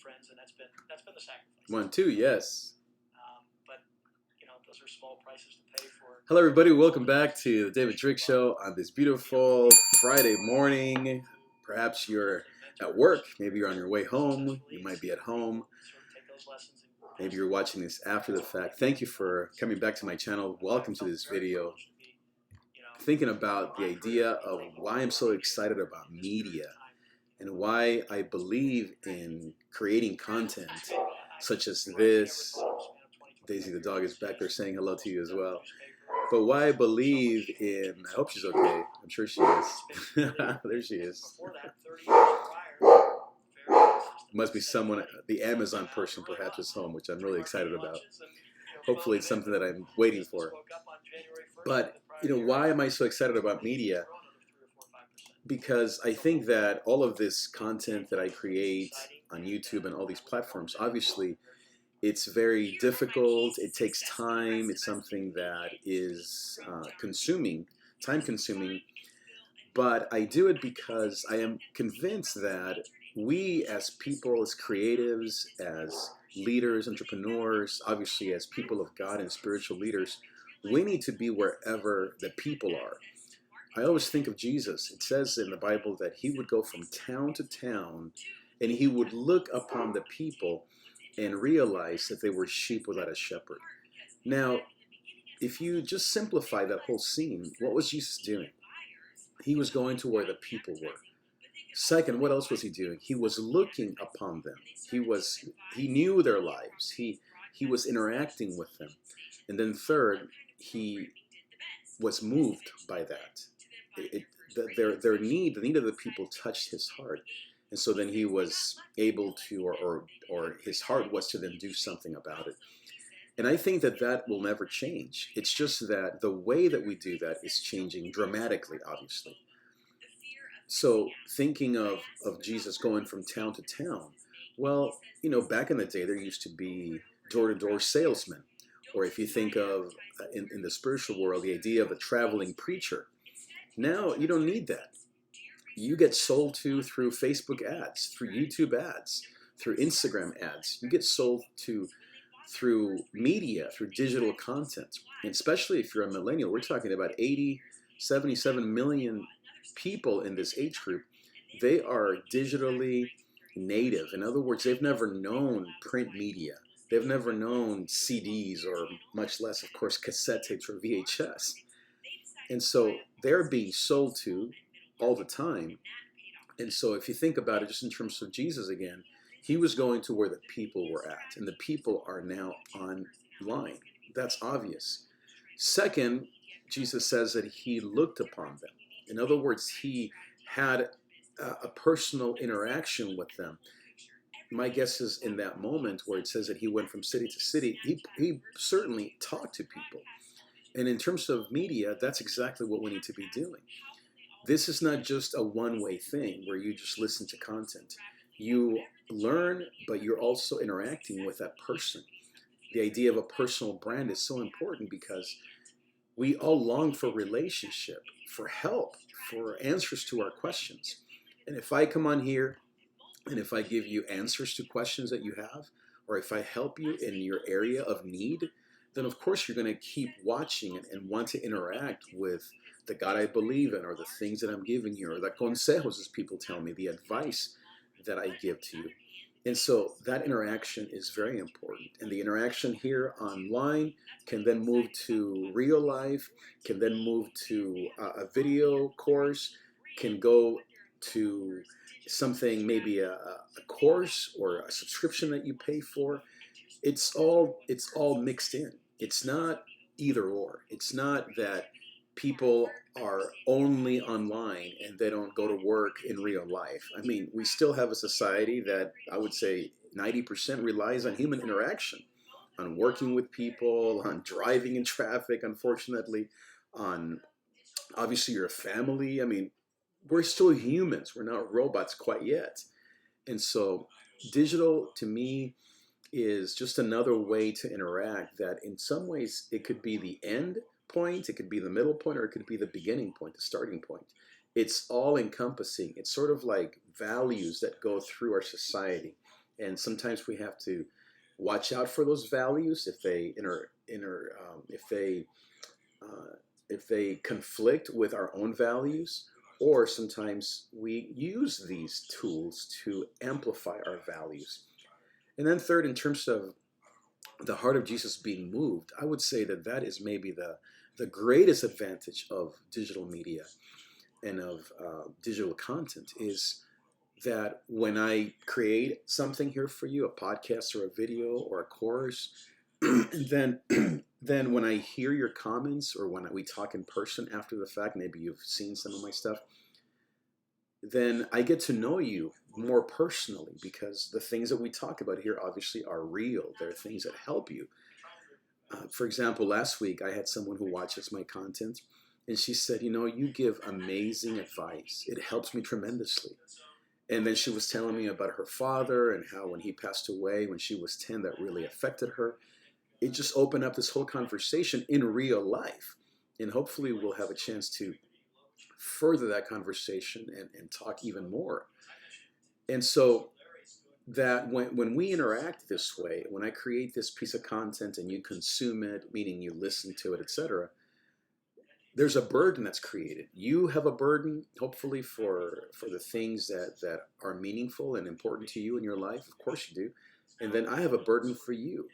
friends, and that's been the sacrifice. 1, 2, yes. But those are small prices to pay for. Hello, everybody. Welcome back to the David Drake Show on this beautiful Friday morning. Perhaps you're at work. Maybe you're on your way home. You might be at home. Maybe you're watching this after the fact. Thank you for coming back to my channel. Welcome to this video. Thinking about the idea of why I'm so excited about media and why I believe in creating content such as this. Daisy the dog is back there saying hello to you as well. But why I believe in, I hope she's okay. I'm sure she is. There she is. Must be someone, the Amazon person perhaps is home, which I'm really excited about. Hopefully it's something that I'm waiting for. But, why am I so excited about media? Because I think that all of this content that I create on YouTube and all these platforms, obviously, it's very difficult. It takes time. It's something that is time consuming. But I do it because I am convinced that we as people, as creatives, as leaders, entrepreneurs, obviously as people of God and spiritual leaders, we need to be wherever the people are. I always think of Jesus. It says in the Bible that he would go from town to town and he would look upon the people and realize that they were sheep without a shepherd. Now, if you just simplify that whole scene, what was Jesus doing? He was going to where the people were. Second, what else was he doing? He was looking upon them. He knew their lives. He was interacting with them. And then third, he was moved by that. Their need, the need of the people touched his heart. And so then he was able to, or his heart was to then do something about it. And I think that that will never change. It's just that the way that we do that is changing dramatically, obviously. So thinking of Jesus going from town to town, well, back in the day, there used to be door-to-door salesmen. Or if you think of, in the spiritual world, the idea of a traveling preacher. Now, you don't need that. You get sold to through Facebook ads, through YouTube ads, through Instagram ads. You get sold to through media, through digital content. And especially if you're a millennial, we're talking about 77 million people in this age group. They are digitally native. In other words, they've never known print media. They've never known CDs or much less, of course, cassette tapes or VHS. And so they're being sold to all the time. And so if you think about it just in terms of Jesus again, he was going to where the people were at, and the people are now online. That's obvious. Second, Jesus says that he looked upon them. In other words, he had a personal interaction with them. My guess is in that moment where it says that he went from city to city, he certainly talked to people. And in terms of media, that's exactly what we need to be doing. This is not just a one-way thing where you just listen to content. You learn, but you're also interacting with that person. The idea of a personal brand is so important because we all long for relationship, for help, for answers to our questions. And if I come on here and if I give you answers to questions that you have, or if I help you in your area of need, then of course you're going to keep watching and want to interact with the God I believe in, or the things that I'm giving you, or the consejos, as people tell me, the advice that I give to you. And so that interaction is very important. And the interaction here online can then move to real life, can then move to a video course, can go to something, maybe a course or a subscription that you pay for. It's all mixed in. It's not either or. It's not that people are only online and they don't go to work in real life. I mean, we still have a society that I would say 90% relies on human interaction, on working with people, on driving in traffic, unfortunately, on obviously your family. I mean, we're still humans. We're not robots quite yet. And so digital, to me, is just another way to interact that in some ways it could be the end point, it could be the middle point, or it could be the beginning point, the starting point. It's all encompassing. It's sort of like values that go through our society. and sometimes we have to watch out for those values if they conflict with our own values, or sometimes we use these tools to amplify our values. And then third, in terms of the heart of Jesus being moved, I would say that that is maybe the greatest advantage of digital media and of digital content, is that when I create something here for you, a podcast or a video or a course, then then when I hear your comments, or when we talk in person after the fact, maybe you've seen some of my stuff, then I get to know you more personally, because the things that we talk about here obviously are real. They're things that help you. For example, last week I had someone who watches my content, and she said, you give amazing advice. It helps me tremendously. And then she was telling me about her father and how when he passed away when she was 10, that really affected her. It just opened up this whole conversation in real life. And hopefully we'll have a chance to further that conversation and talk even more. And so that when we interact this way, when I create this piece of content and you consume it, meaning you listen to it, etc., there's a burden that's created. You have a burden, hopefully, for the things that are meaningful and important to you in your life. Of course you do. And then I have a burden for you.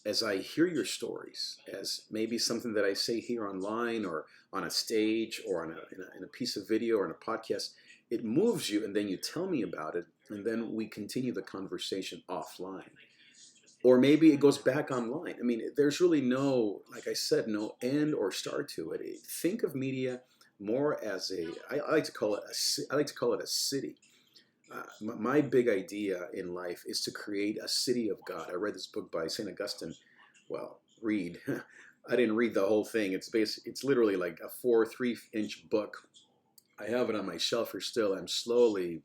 As I hear your stories, as maybe something that I say here online or on a stage or in a piece of video or in a podcast, it moves you, and then you tell me about it, and then we continue the conversation offline. Or maybe it goes back online. I mean, there's really no, like I said, no end or start to it. Think of media more as I like to call it a city. My big idea in life is to create a city of God. I read this book by St. Augustine. Well, read. I didn't read the whole thing. It's literally like a 3-inch book. I have it on my shelf here still. I'm slowly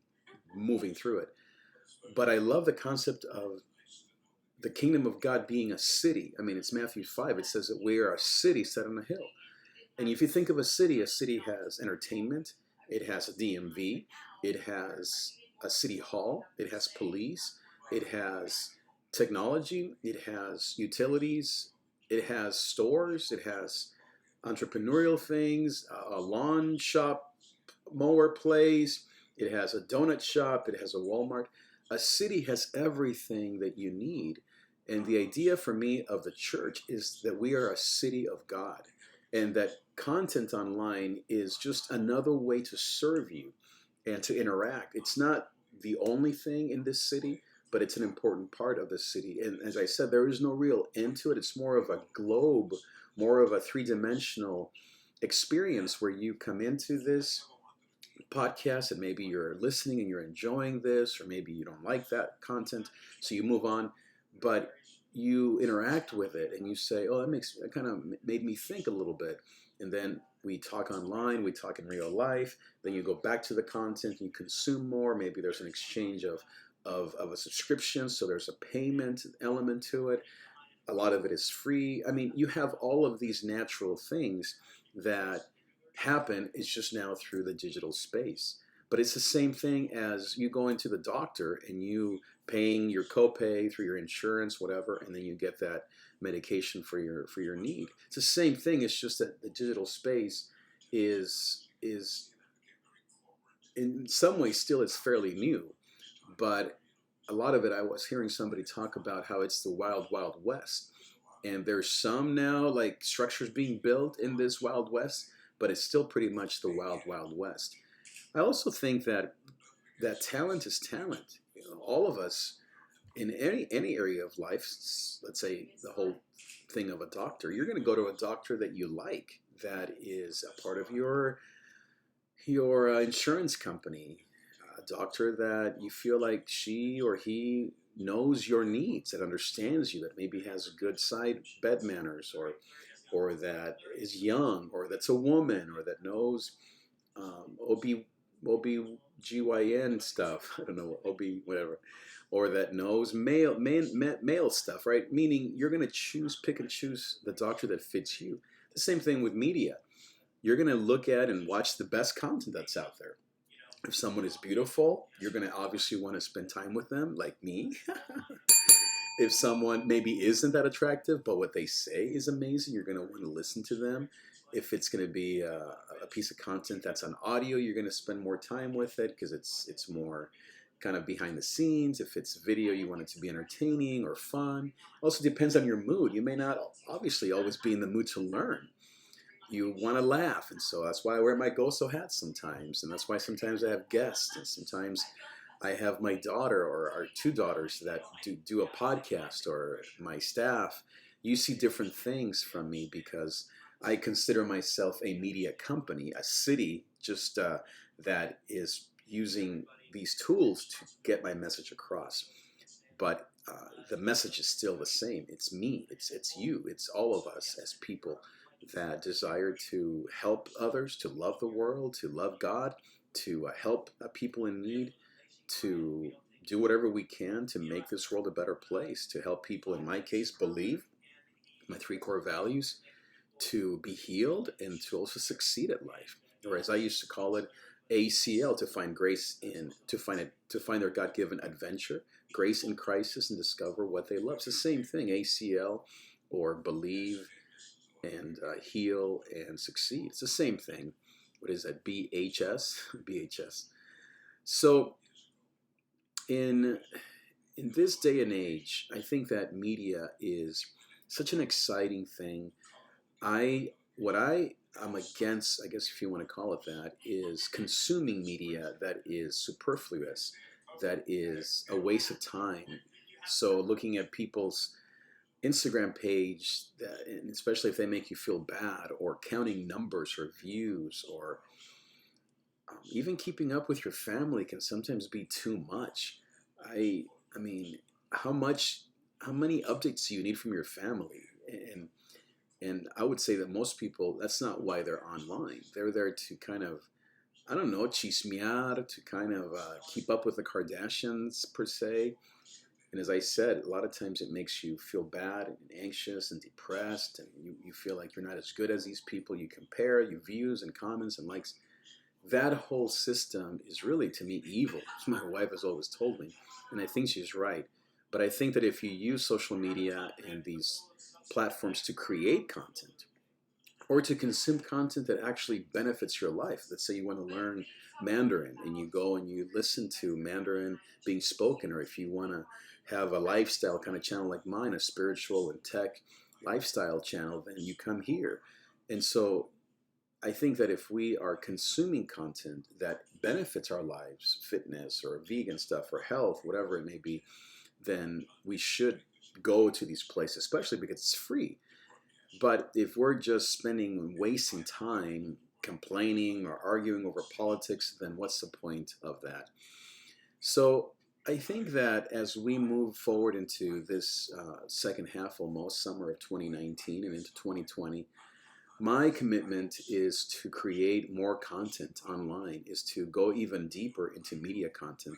moving through it. But I love the concept of the kingdom of God being a city. I mean, it's Matthew 5. It says that we are a city set on a hill. And if you think of a city has entertainment. It has a DMV. It has a city hall. It has police. It has technology. It has utilities. It has stores. It has entrepreneurial things, a lawn shop, mower place. It has a donut shop. It has a Walmart. A city has everything that you need. And the idea for me of the church is that we are a city of God, and that content online is just another way to serve you and to interact. It's not the only thing in this city, but it's an important part of the city. And as I said, there is no real end to it. It's more of a globe, more of a three-dimensional experience where you come into this podcast and maybe you're listening and you're enjoying this, or maybe you don't like that content, so you move on. But you interact with it and you say, oh, that kind of made me think a little bit. And then we talk online, we talk in real life, then you go back to the content, you consume more, maybe there's an exchange of a subscription, so there's a payment element to it. A lot of it is free. I mean, you have all of these natural things that happen. It's just now through the digital space. But it's the same thing as you go into the doctor and you paying your copay through your insurance, whatever, and then you get that medication for your need. It's the same thing. It's just that the digital space is in some ways still is fairly new, but a lot of it, I was hearing somebody talk about how it's the wild, wild west. And there's some now like structures being built in this wild west, but it's still pretty much the wild, wild west. I also think that talent is talent. All of us in any area of life, let's say the whole thing of a doctor, you're going to go to a doctor that you like, that is a part of your insurance company, a doctor that you feel like she or he knows your needs, that understands you, that maybe has good bed manners, or that is young, or that's a woman, or that knows OB-GYN stuff, I don't know, OB whatever, or that knows male stuff, right? Meaning you're going to pick and choose the doctor that fits you. The same thing with media. You're going to look at and watch the best content that's out there. If someone is beautiful, you're going to obviously want to spend time with them, like me. If someone maybe isn't that attractive, but what they say is amazing, you're going to want to listen to them. If it's going to be a piece of content that's on audio, you're going to spend more time with it because it's more kind of behind the scenes. If it's video, you want it to be entertaining or fun. Also depends on your mood. You may not obviously always be in the mood to learn. You want to laugh, and so that's why I wear my Goso hat sometimes, and that's why sometimes I have guests, and sometimes I have my daughter or our two daughters that do a podcast, or my staff. You see different things from me because I consider myself a media company, a city just that is using these tools to get my message across. But the message is still the same. It's me. It's you. It's all of us as people that desire to help others, to love the world, to love God, to help people in need, to do whatever we can to make this world a better place, to help people, in my case, believe my three core values, to be healed, and to also succeed at life. Or as I used to call it, ACL, to find grace in, to find their God-given adventure, grace in crisis, and discover what they love. It's the same thing, ACL, or believe and heal and succeed. It's the same thing. What is that? BHS, BHS. So in this day and age, I think that media is such an exciting thing. What I'm against, I guess if you want to call it that, is consuming media that is superfluous, that is a waste of time. So looking at people's Instagram page, and especially if they make you feel bad, or counting numbers or views, or even keeping up with your family can sometimes be too much. I mean, how many updates do you need from your family? And I would say that most people, that's not why they're online. They're there to kind of, I don't know, chismear, to kind of keep up with the Kardashians per se. And as I said, a lot of times it makes you feel bad and anxious and depressed, and you feel like you're not as good as these people. You compare your views and comments and likes. That whole system is really, to me, evil. My wife has always told me, and I think she's right. But I think that if you use social media and these platforms to create content, or to consume content that actually benefits your life. Let's say you want to learn Mandarin and you go and you listen to Mandarin being spoken, or if you want to have a lifestyle kind of channel like mine, a spiritual and tech lifestyle channel, then you come here. And so I think that if we are consuming content that benefits our lives, fitness or vegan stuff or health, whatever it may be, then we should go to these places, especially because it's free. But if we're just spending and wasting time complaining or arguing over politics, then what's the point of that? So I think that as we move forward into this second half, almost summer of 2019 and into 2020, my commitment is to create more content online, is to go even deeper into media content,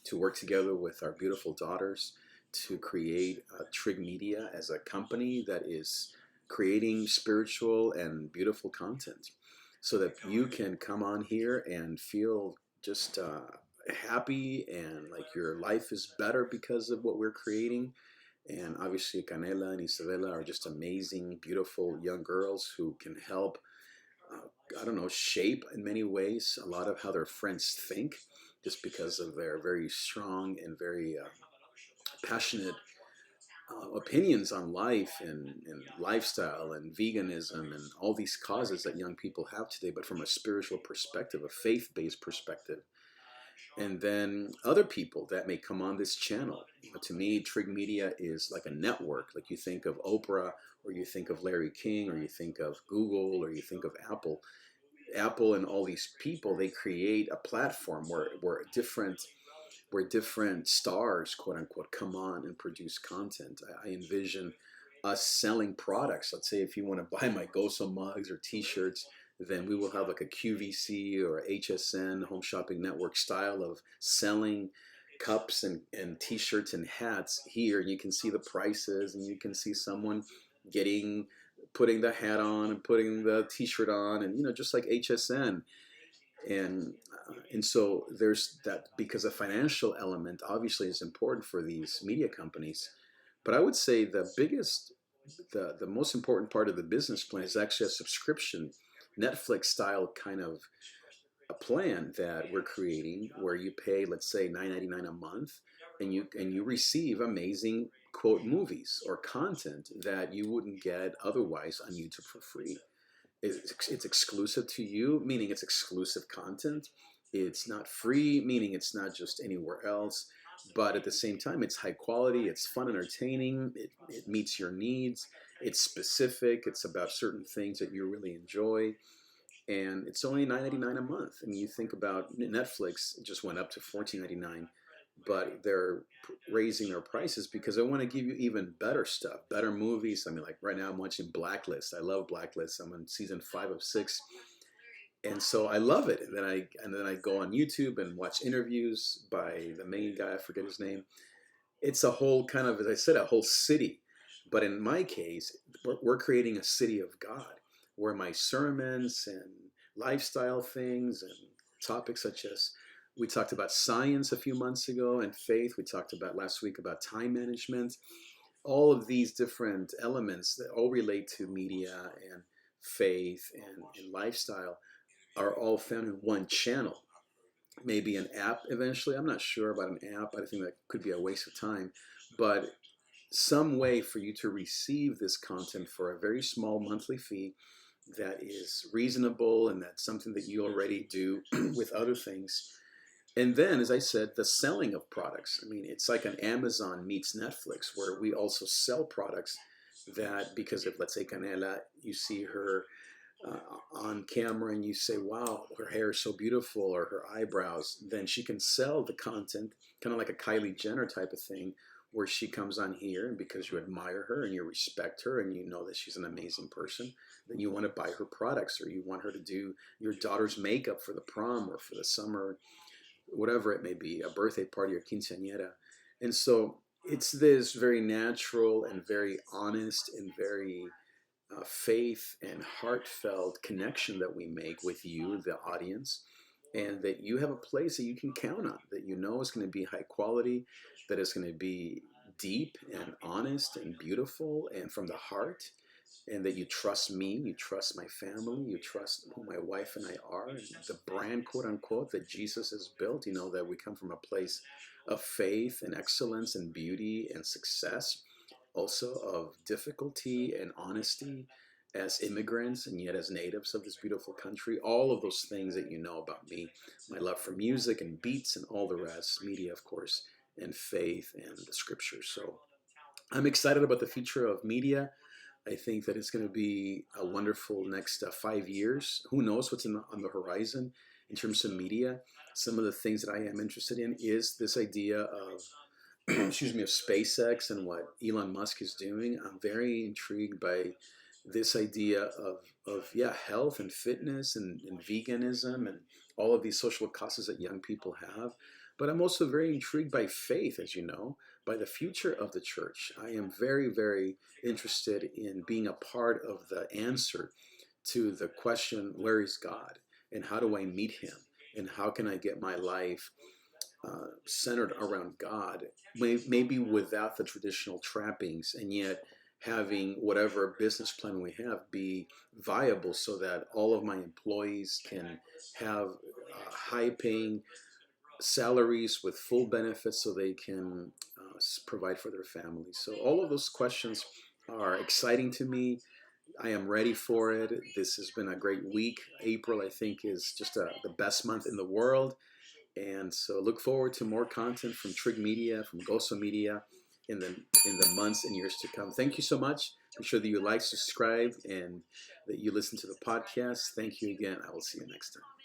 to work together with our beautiful daughters to create Trig Media as a company that is creating spiritual and beautiful content, so that you can come on here and feel just happy and like your life is better because of what we're creating. And obviously Canela and Isabella are just amazing, beautiful young girls who can help, I don't know, shape in many ways a lot of how their friends think, just because of their very strong and very passionate opinions on life and lifestyle and veganism and all these causes that young people have today, but from a spiritual perspective, a faith-based perspective. And then other people that may come on this channel. To me, Trig Media is like a network. Like you think of Oprah, or you think of Larry King, or you think of Google, or you think of Apple. Apple and all these people, they create a platform where different stars, quote unquote, come on and produce content. I envision us selling products. Let's say if you want to buy my Goso mugs or t-shirts, then we will have like a QVC or HSN, Home Shopping Network style of selling cups and t-shirts and hats here. And you can see the prices, and you can see someone putting the hat on and putting the t-shirt on, and just like HSN. And so there's that, because a financial element obviously is important for these media companies. But I would say the most important part of the business plan is actually a subscription, Netflix style kind of a plan that we're creating, where you pay, let's say, $9.99 a month, and you receive amazing quote movies or content that you wouldn't get otherwise on YouTube for free. It's exclusive to you, meaning it's exclusive content. It's not free, meaning it's not just anywhere else. But at the same time, it's high quality, it's fun, entertaining, it meets your needs, it's specific, it's about certain things that you really enjoy. And it's only $9.99 a month. I mean, you think about Netflix, it just went up to $14.99, but they're raising their prices because they want to give you even better stuff, better movies. I mean, like right now I'm watching Blacklist. I love Blacklist. I'm on season 5 of 6, and so I love it. And then I go on YouTube and watch interviews by the main guy. I forget his name. It's a whole kind of, as I said, a whole city. But in my case, we're creating a city of God, where my sermons and lifestyle things and topics such as, we talked about science a few months ago and faith. We talked about last week about time management. All of these different elements that all relate to media and faith and lifestyle are all found in one channel. Maybe an app eventually. I'm not sure about an app. I think that could be a waste of time. But some way for you to receive this content for a very small monthly fee that is reasonable, and that's something that you already do with other things. And then, as I said, the selling of products. I mean, it's like an Amazon meets Netflix, where we also sell products that, because of, let's say, Canela, you see her on camera and you say, wow, her hair is so beautiful, or her eyebrows, then she can sell the content, kind of like a Kylie Jenner type of thing, where she comes on here, and because you admire her and you respect her and you know that she's an amazing person, then you want to buy her products, or you want her to do your daughter's makeup for the prom or for the summer, whatever it may be, a birthday party or quinceañera. And so it's this very natural and very honest and very faith and heartfelt connection that we make with you, the audience, and that you have a place that you can count on, that you know is going to be high quality, that is going to be deep and honest and beautiful and from the heart, and that you trust me, you trust my family, you trust who my wife and I are, and the brand, quote unquote, that Jesus has built, you know, that we come from a place of faith and excellence and beauty and success, also of difficulty and honesty as immigrants and yet as natives of this beautiful country. All of those things that you know about me, my love for music and beats and all the rest, media, of course, and faith and the scriptures. So I'm excited about the future of media. I think that it's going to be a wonderful next 5 years. Who knows what's on the horizon in terms of media. Some of the things that I am interested in is this idea of excuse me, of SpaceX and what Elon Musk is doing. I'm very intrigued by this idea of health and fitness and veganism and all of these social causes that young people have. But I'm also very intrigued by faith, as you know, by the future of the church. I am very, very interested in being a part of the answer to the question, where is God? And how do I meet him? And how can I get my life centered around God, maybe without the traditional trappings, and yet having whatever business plan we have be viable, so that all of my employees can have high-paying salaries with full benefits, so they can provide for their families. So all of those questions are exciting to me. I am ready for it. This has been a great week. April, I think, is just the best month in the world. And so look forward to more content from Trig Media, from Goso Media in the months and years to come. Thank you so much. Be sure that you like, subscribe, and that you listen to the podcast. Thank you again. I will see you next time.